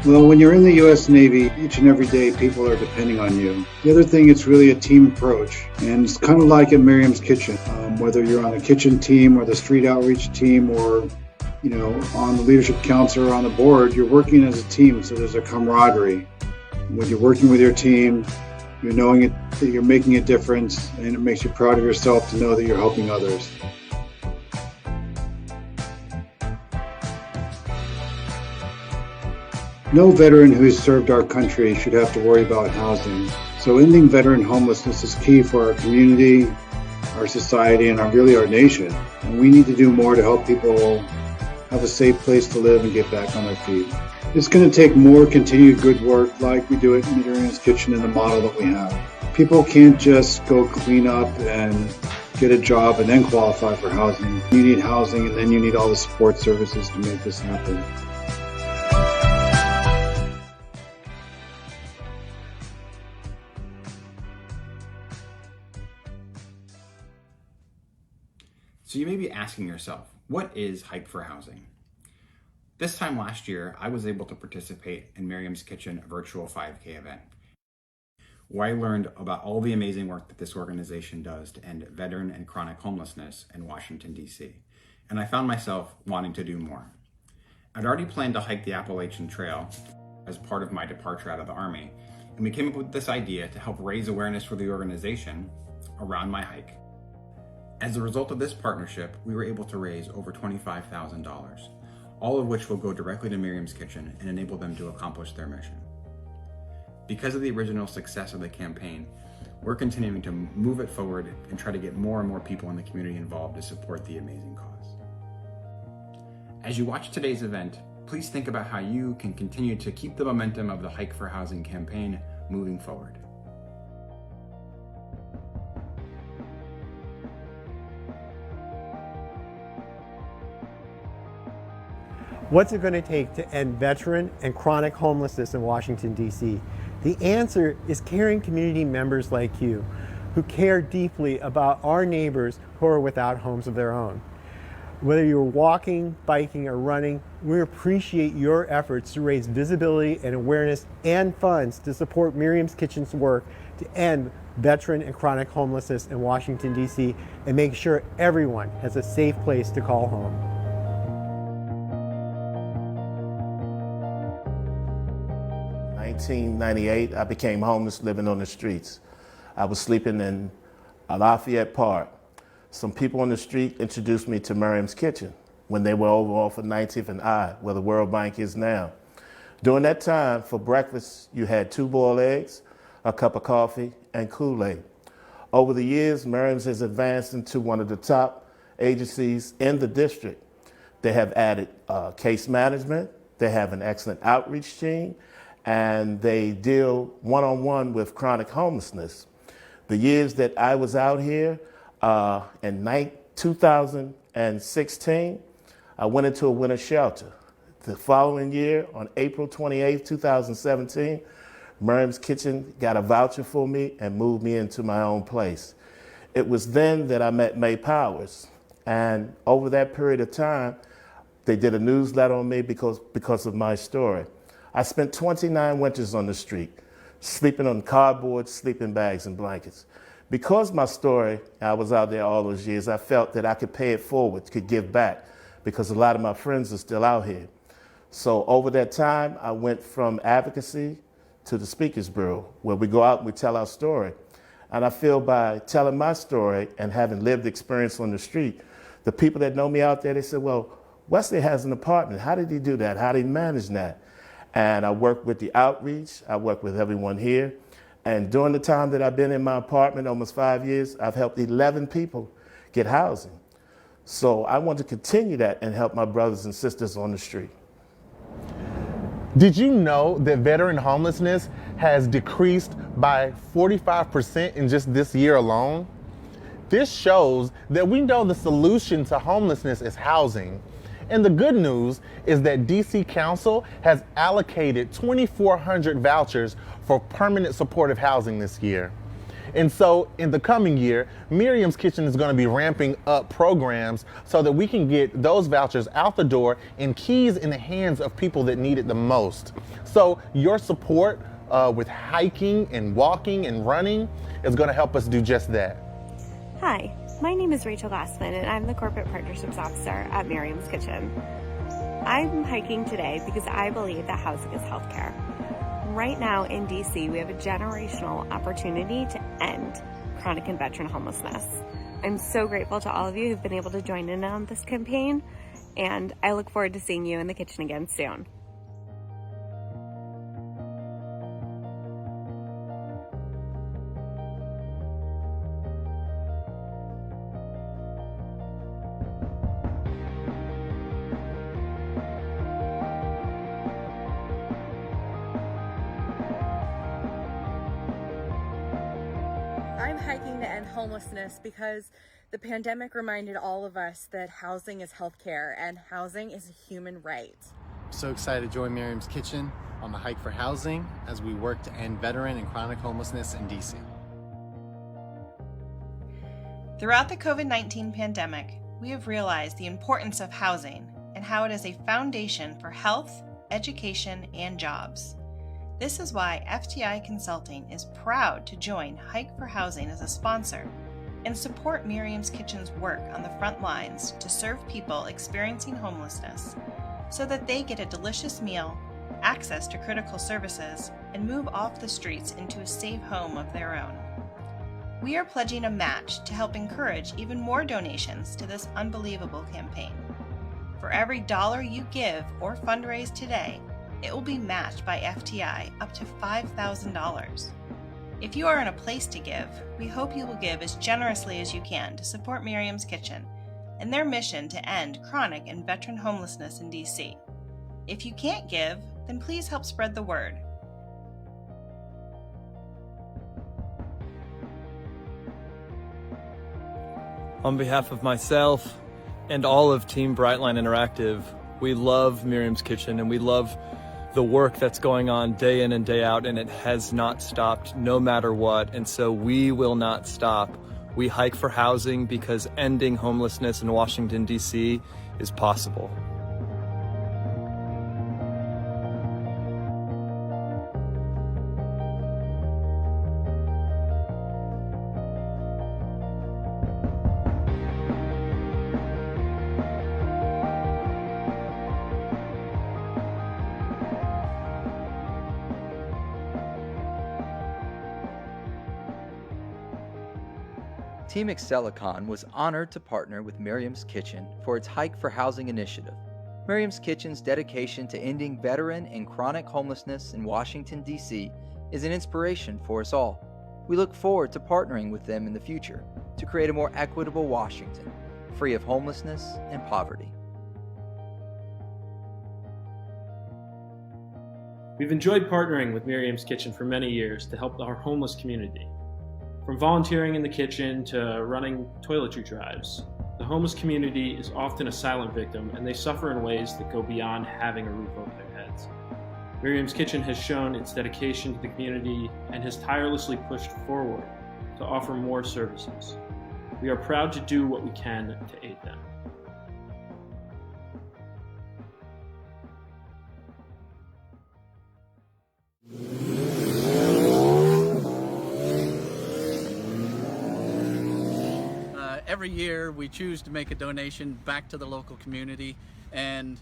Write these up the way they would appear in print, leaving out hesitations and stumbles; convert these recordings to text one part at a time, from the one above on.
Well, when you're in the U.S. Navy, each and every day people are depending on you. The other thing, it's really a team approach. And it's kind of like at Miriam's Kitchen. Whether you're on the kitchen team or the street outreach team or, on the leadership council or on the board, you're working as a team. So there's a camaraderie. When you're working with your team, you're knowing that you're making a difference, and it makes you proud of yourself to know that you're helping others. No veteran who has served our country should have to worry about housing. So ending veteran homelessness is key for our community, our society, and our nation. And we need to do more to help people have a safe place to live and get back on their feet. It's going to take more continued good work like we do at Miriam's Kitchen in the model that we have. People can't just go clean up and get a job and then qualify for housing. You need housing, and then you need all the support services to make this happen. So you may be asking yourself, what is Hype for Housing? This time last year, I was able to participate in Miriam's Kitchen virtual 5K event, where I learned about all the amazing work that this organization does to end veteran and chronic homelessness in Washington, D.C. And I found myself wanting to do more. I'd already planned to hike the Appalachian Trail as part of my departure out of the Army, and we came up with this idea to help raise awareness for the organization around my hike. As a result of this partnership, we were able to raise over $25,000, all of which will go directly to Miriam's Kitchen and enable them to accomplish their mission. Because of the original success of the campaign, we're continuing to move it forward and try to get more and more people in the community involved to support the amazing cause. As you watch today's event, please think about how you can continue to keep the momentum of the Hike for Housing campaign moving forward. What's it going to take to end veteran and chronic homelessness in Washington, D.C.? The answer is caring community members like you who care deeply about our neighbors who are without homes of their own. Whether you're walking, biking, or running, we appreciate your efforts to raise visibility and awareness and funds to support Miriam's Kitchen's work to end veteran and chronic homelessness in Washington, D.C. and make sure everyone has a safe place to call home. 1998, I became homeless living on the streets. I was sleeping in Lafayette Park. Some people on the street introduced me to Miriam's Kitchen when they were over off of 19th and I, where the World Bank is now. During that time, for breakfast, you had 2 boiled eggs, a cup of coffee, and Kool-Aid. Over the years, Miriam's has advanced into one of the top agencies in the district. They have added case management, they have an excellent outreach team, and they deal one-on-one with chronic homelessness. The years that I was out here, in 2016, I went into a winter shelter. The following year, on April 28, 2017, Miriam's Kitchen got a voucher for me and moved me into my own place. It was then that I met May Powers, and over that period of time, they did a newsletter on me because of my story. I spent 29 winters on the street, sleeping on cardboard sleeping bags and blankets. Because my story, I was out there all those years, I felt that I could pay it forward, could give back, because a lot of my friends are still out here. So over that time, I went from advocacy to the Speakers Bureau, where we go out and we tell our story. And I feel by telling my story and having lived experience on the street, the people that know me out there, they said, well, Wesley has an apartment. How did he do that? How did he manage that? And I work with the outreach. I work with everyone here. And during the time that I've been in my apartment, almost 5 years, I've helped 11 people get housing. So I want to continue that and help my brothers and sisters on the street. Did you know that veteran homelessness has decreased by 45% in just this year alone? This shows that we know the solution to homelessness is housing. And the good news is that DC Council has allocated 2,400 vouchers for permanent supportive housing this year. And so in the coming year, Miriam's Kitchen is going to be ramping up programs so that we can get those vouchers out the door and keys in the hands of people that need it the most. So your support with hiking and walking and running is going to help us do just that. Hi, my name is Rachel Glassman and I'm the Corporate Partnerships Officer at Miriam's Kitchen. I'm hiking today because I believe that housing is healthcare. Right now in DC, we have a generational opportunity to end chronic and veteran homelessness. I'm so grateful to all of you who've been able to join in on this campaign, and I look forward to seeing you in the kitchen again soon. I'm hiking to end homelessness because the pandemic reminded all of us that housing is healthcare and housing is a human right. I'm so excited to join Miriam's Kitchen on the hike for housing as we work to end veteran and chronic homelessness in DC. Throughout the COVID-19 pandemic, we have realized the importance of housing and how it is a foundation for health, education, and jobs. This is why FTI Consulting is proud to join Hike for Housing as a sponsor and support Miriam's Kitchen's work on the front lines to serve people experiencing homelessness so that they get a delicious meal, access to critical services, and move off the streets into a safe home of their own. We are pledging a match to help encourage even more donations to this unbelievable campaign. For every dollar you give or fundraise today, it will be matched by FTI up to $5,000. If you are in a place to give, we hope you will give as generously as you can to support Miriam's Kitchen and their mission to end chronic and veteran homelessness in DC. If you can't give, then please help spread the word. On behalf of myself and all of Team Brightline Interactive, we love Miriam's Kitchen and we love the work that's going on day in and day out, and it has not stopped no matter what, and so we will not stop. We hike for housing because ending homelessness in Washington, D.C. is possible. Team Excelicon was honored to partner with Miriam's Kitchen for its Hike for Housing initiative. Miriam's Kitchen's dedication to ending veteran and chronic homelessness in Washington, D.C. is an inspiration for us all. We look forward to partnering with them in the future to create a more equitable Washington, free of homelessness and poverty. We've enjoyed partnering with Miriam's Kitchen for many years to help our homeless community. From volunteering in the kitchen to running toiletry drives, the homeless community is often a silent victim, and they suffer in ways that go beyond having a roof over their heads. Miriam's Kitchen has shown its dedication to the community and has tirelessly pushed forward to offer more services. We are proud to do what we can to aid them. Every year we choose to make a donation back to the local community, and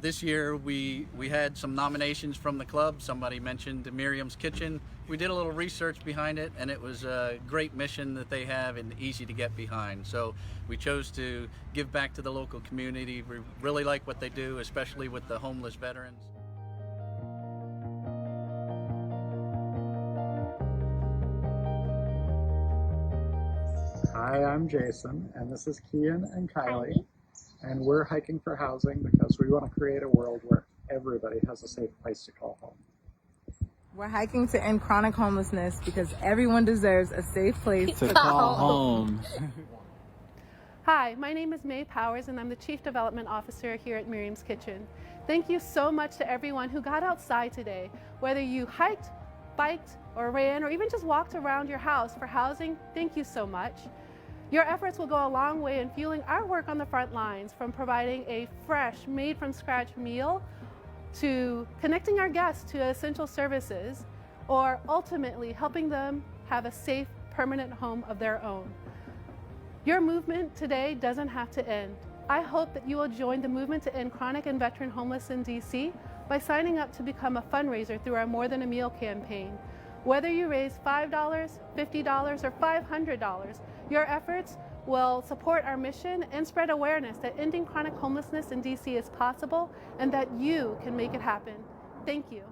this year we had some nominations from the club. Somebody mentioned Miriam's Kitchen. We did a little research behind it, and it was a great mission that they have and easy to get behind. So we chose to give back to the local community. We really like what they do, especially with the homeless veterans. Hi, I'm Jason, and this is Kian and Kylie, and we're hiking for housing because we want to create a world where everybody has a safe place to call home. We're hiking to end chronic homelessness because everyone deserves a safe place to call home. Hi, my name is May Powers, and I'm the Chief Development Officer here at Miriam's Kitchen. Thank you so much to everyone who got outside today, whether you hiked biked or ran or even just walked around your house for housing, thank you so much. Your efforts will go a long way in fueling our work on the front lines, from providing a fresh, made-from-scratch meal to connecting our guests to essential services, or ultimately helping them have a safe, permanent home of their own. Your movement today doesn't have to end. I hope that you will join the movement to end chronic and veteran homelessness in DC by signing up to become a fundraiser through our More Than a Meal campaign. Whether you raise $5, $50, or $500, your efforts will support our mission and spread awareness that ending chronic homelessness in DC is possible and that you can make it happen. Thank you.